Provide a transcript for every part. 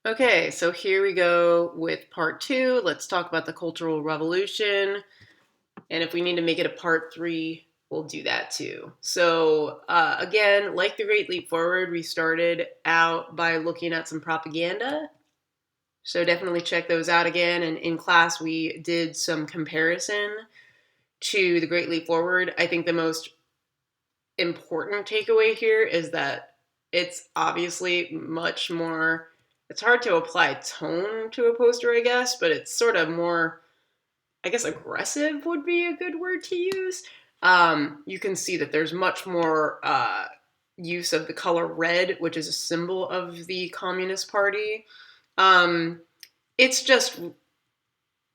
Okay, so here we go with part two. Let's talk about the Cultural Revolution. And if we need to make it a part three, we'll do that too. So, again, like the Great Leap Forward, we started out by looking at some propaganda. So, definitely check those out again. And in class, we did some comparison to the Great Leap Forward. I think the most important takeaway here is that it's obviously much more, it's hard to apply tone to a poster, I guess, but it's sort of more, I guess aggressive would be a good word to use. You can see that there's much more use of the color red, which is a symbol of the Communist Party. Um, it's just,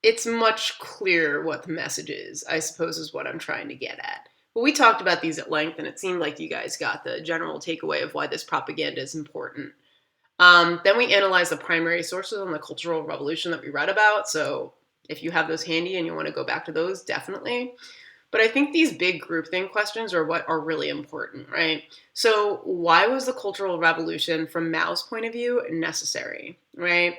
it's much clearer what the message is, I suppose, is what I'm trying to get at. But we talked about these at length, and it seemed like you guys got the general takeaway of why this propaganda is important. Then we analyzed the primary sources on the Cultural Revolution that we read about. So if you have those handy and you want to go back to those, definitely. But I think these big groupthink questions are what are really important, right? So why was the Cultural Revolution, from Mao's point of view, necessary, right?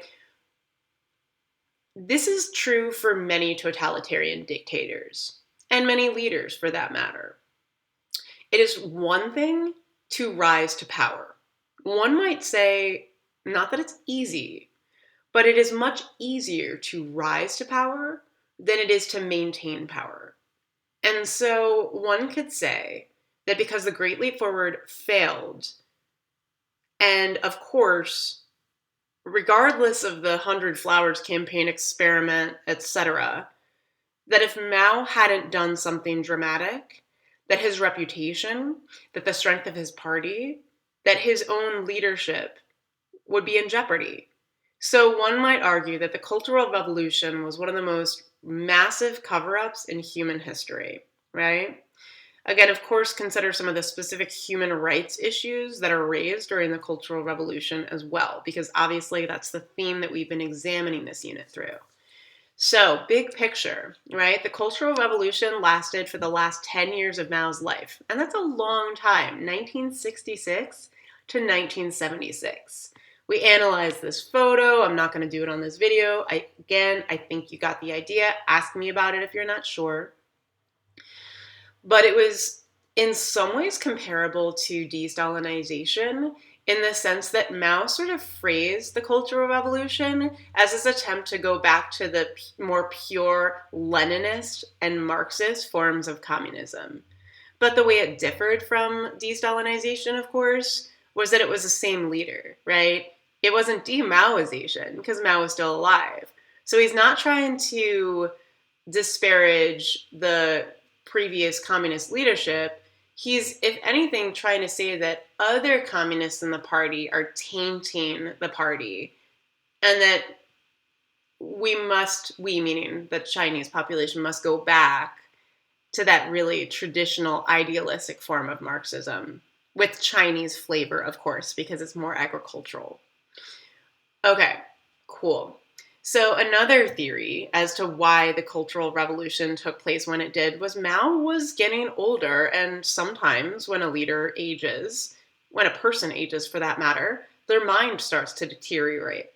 This is true for many totalitarian dictators, and many leaders for that matter. It is one thing to rise to power. One might say, not that it's easy, but it is much easier to rise to power than it is to maintain power. And so one could say that because the Great Leap Forward failed, and of course, regardless of the 100 Flowers campaign experiment, etc., that if Mao hadn't done something dramatic, that his reputation, that the strength of his party, that his own leadership would be in jeopardy. So one might argue that the Cultural Revolution was one of the most massive cover-ups in human history, right? Again, of course, consider some of the specific human rights issues that are raised during the Cultural Revolution as well, because obviously that's the theme that we've been examining this unit through. So, big picture, right? The Cultural Revolution lasted for the last 10 years of Mao's life, and that's a long time, 1966 to 1976. We analyzed this photo. I'm not going to do it on this video. I think you got the idea. Ask me about it if you're not sure. But it was in some ways comparable to de-Stalinization in the sense that Mao sort of phrased the Cultural Revolution as his attempt to go back to the more pure Leninist and Marxist forms of communism. But the way it differed from de-Stalinization, of course, was that it was the same leader, right? It wasn't de-Maoization because Mao was still alive. So he's not trying to disparage the previous communist leadership. He's, if anything, trying to say that other communists in the party are tainting the party, and that we meaning the Chinese population, must go back to that really traditional idealistic form of Marxism, with Chinese flavor, of course, because it's more agricultural. Okay, cool. So another theory as to why the Cultural Revolution took place when it did was Mao was getting older, and sometimes when a leader ages, when a person ages for that matter, their mind starts to deteriorate.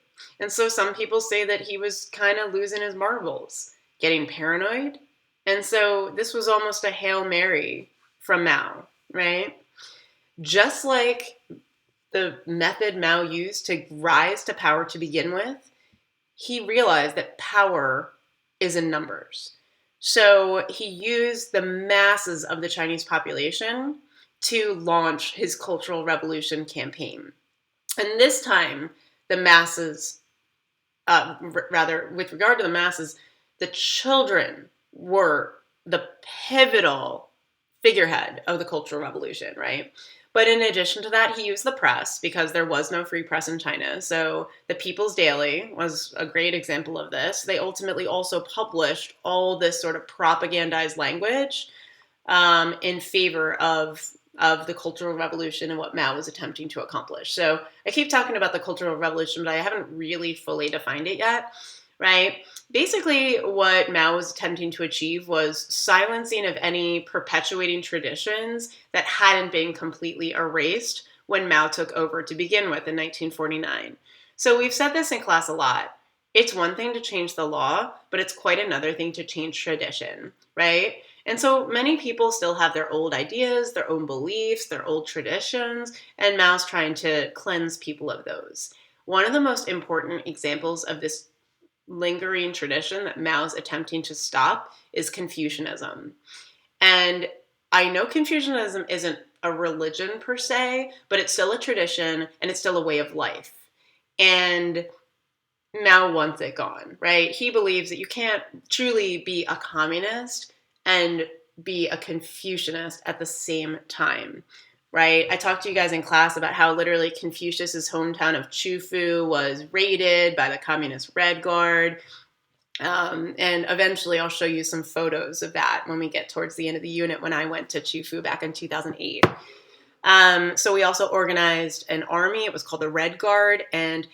And so some people say that he was kind of losing his marbles, getting paranoid. And so this was almost a Hail Mary from Mao, right? Just like the method Mao used to rise to power to begin with, he realized that power is in numbers. So he used the masses of the Chinese population to launch his Cultural Revolution campaign. And this time, the masses, rather, with regard to the masses, the children were the pivotal figurehead of the Cultural Revolution, right? But in addition to that, he used the press because there was no free press in China. So the People's Daily was a great example of this. They ultimately also published all this sort of propagandized language in favor of the Cultural Revolution and what Mao was attempting to accomplish. So I keep talking about the Cultural Revolution, but I haven't really fully defined it yet, right? Basically, what Mao was attempting to achieve was silencing of any perpetuating traditions that hadn't been completely erased when Mao took over to begin with in 1949. So we've said this in class a lot. It's one thing to change the law, but it's quite another thing to change tradition, right? And so many people still have their old ideas, their own beliefs, their old traditions, and Mao's trying to cleanse people of those. One of the most important examples of this lingering tradition that Mao's attempting to stop is Confucianism. And I know Confucianism isn't a religion per se, but it's still a tradition and it's still a way of life. And Mao wants it gone, right? He believes that you can't truly be a communist and be a Confucianist at the same time, right? I talked to you guys in class about how literally Confucius's hometown of Chufu was raided by the Communist Red Guard. And eventually I'll show you some photos of that when we get towards the end of the unit when I went to Chufu back in 2008. So we also organized an army. It was called the Red Guard, and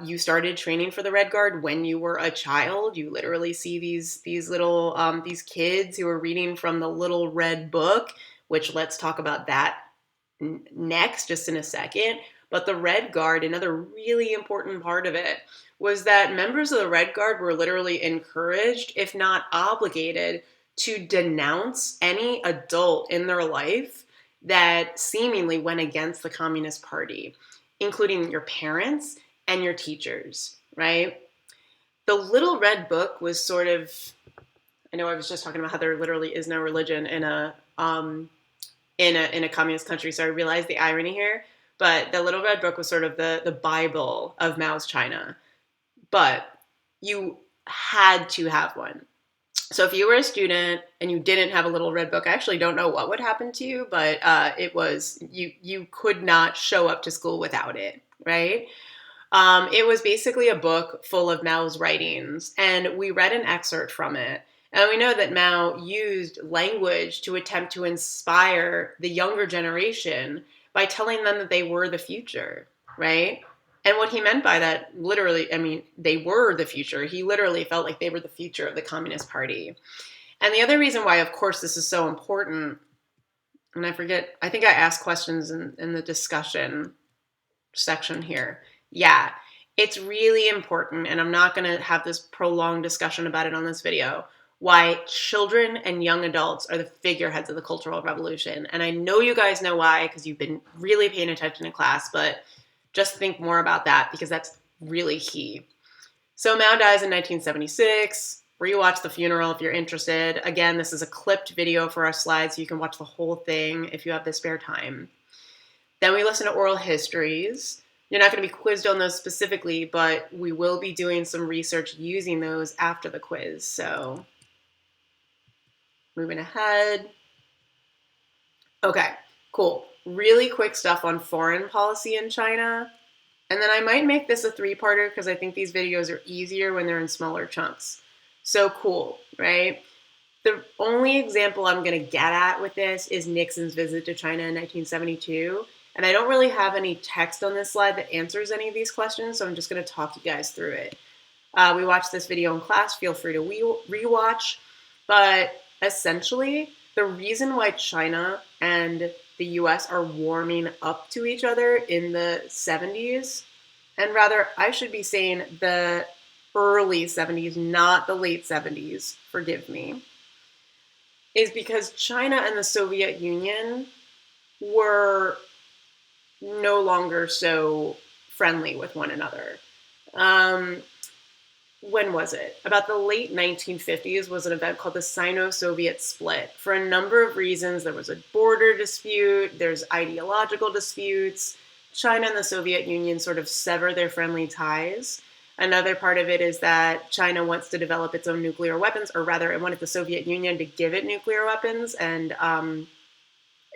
you started training for the Red Guard when you were a child. You literally see these little these kids who are reading from the Little Red Book, which let's talk about that next, just in a second. But the Red Guard, another really important part of it, was that members of the Red Guard were literally encouraged, if not obligated, to denounce any adult in their life that seemingly went against the Communist Party, including your parents and your teachers, right? The Little Red Book was sort of, I know I was just talking about how there literally is no religion in a communist country, so I realize the irony here, but the Little Red Book was sort of the Bible of Mao's China, but you had to have one. So if you were a student and you didn't have a Little Red Book, I actually don't know what would happen to you, but it was, you could not show up to school without it, right? It was basically a book full of Mao's writings, and we read an excerpt from it. And we know that Mao used language to attempt to inspire the younger generation by telling them that they were the future, right? And what he meant by that, literally, I mean, they were the future. He literally felt like they were the future of the Communist Party. And the other reason why, of course, this is so important, and I forget, I think I asked questions in the discussion section here. Yeah, it's really important, and I'm not going to have this prolonged discussion about it on this video, why children and young adults are the figureheads of the Cultural Revolution. And I know you guys know why, because you've been really paying attention in class, but just think more about that because that's really key. So Mao dies in 1976. Rewatch the funeral if you're interested. Again, this is a clipped video for our slides, so you can watch the whole thing if you have the spare time. Then we listen to oral histories. You're not going to be quizzed on those specifically, but we will be doing some research using those after the quiz. So moving ahead. Okay, cool. Really quick stuff on foreign policy in China. And then I might make this a three-parter because I think these videos are easier when they're in smaller chunks. So cool, right? The only example I'm going to get at with this is Nixon's visit to China in 1972. And I don't really have any text on this slide that answers any of these questions, so I'm just going to talk you guys through it. We watched this video in class. Feel free to rewatch. But essentially, the reason why China and the US are warming up to each other in the 70s, and rather, I should be saying the early 70s, not the late 70s, forgive me, is because China and the Soviet Union were no longer so friendly with one another. When was it? About the late 1950s was an event called the Sino-Soviet split. For a number of reasons, there was a border dispute, there's ideological disputes. China and the Soviet Union sort of sever their friendly ties. Another part of it is that China wants to develop its own nuclear weapons, or rather, it wanted the Soviet Union to give it nuclear weapons, and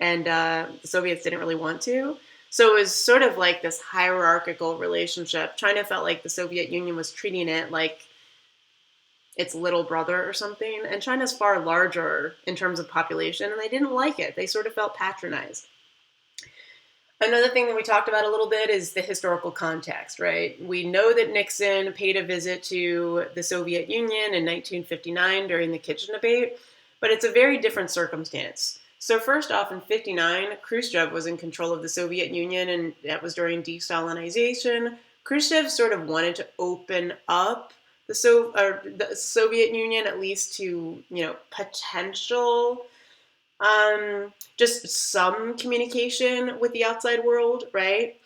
the Soviets didn't really want to. So it was sort of like this hierarchical relationship. China felt like the Soviet Union was treating it like its little brother or something. And China's far larger in terms of population, and they didn't like it. They sort of felt patronized. Another thing that we talked about a little bit is the historical context, right? We know that Nixon paid a visit to the Soviet Union in 1959 during the kitchen debate, but it's a very different circumstance. So first off, in 1959, Khrushchev was in control of the Soviet Union, and that was during de-Stalinization. Khrushchev sort of wanted to open up the Soviet Union, at least to, potential, just some communication with the outside world, right?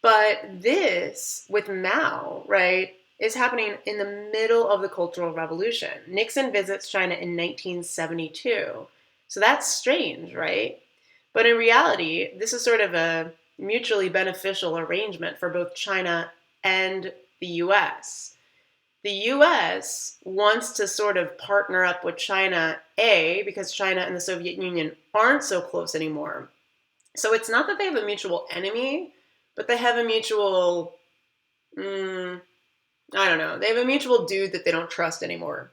But this, with Mao, right, is happening in the middle of the Cultural Revolution. Nixon visits China in 1972. So that's strange, right? But in reality, this is sort of a mutually beneficial arrangement for both China and the US. The US wants to sort of partner up with China, A, because China and the Soviet Union aren't so close anymore. So it's not that they have a mutual enemy, but they have a mutual, I don't know, they have a mutual dude that they don't trust anymore.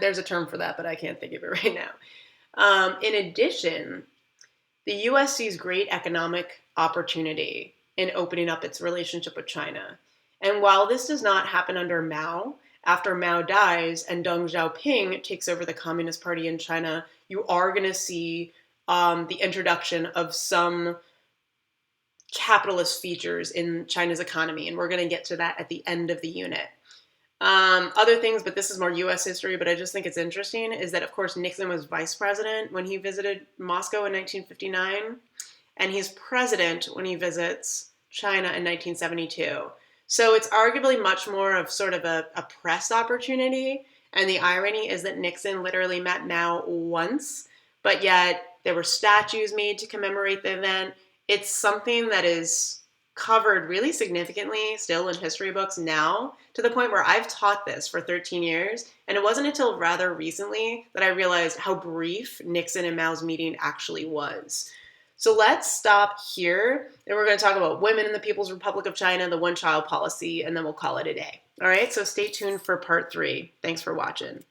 There's a term for that, but I can't think of it right now. In addition, the US sees great economic opportunity in opening up its relationship with China. And while this does not happen under Mao, after Mao dies and Deng Xiaoping takes over the Communist Party in China, you are going to see the introduction of some capitalist features in China's economy. And we're going to get to that at the end of the unit. Other things, but this is more US history, but I just think it's interesting, is that, of course, Nixon was vice president when he visited Moscow in 1959, and he's president when he visits China in 1972. So it's arguably much more of sort of a press opportunity, and the irony is that Nixon literally met Mao once, but yet there were statues made to commemorate the event. It's something that is covered really significantly still in history books now, to the point where I've taught this for 13 years, and it wasn't until rather recently that I realized how brief Nixon and Mao's meeting actually was. So let's stop here, and we're going to talk about women in the People's Republic of China, the one-child policy, and then we'll call it a day. All right, so stay tuned for part 3. Thanks for watching.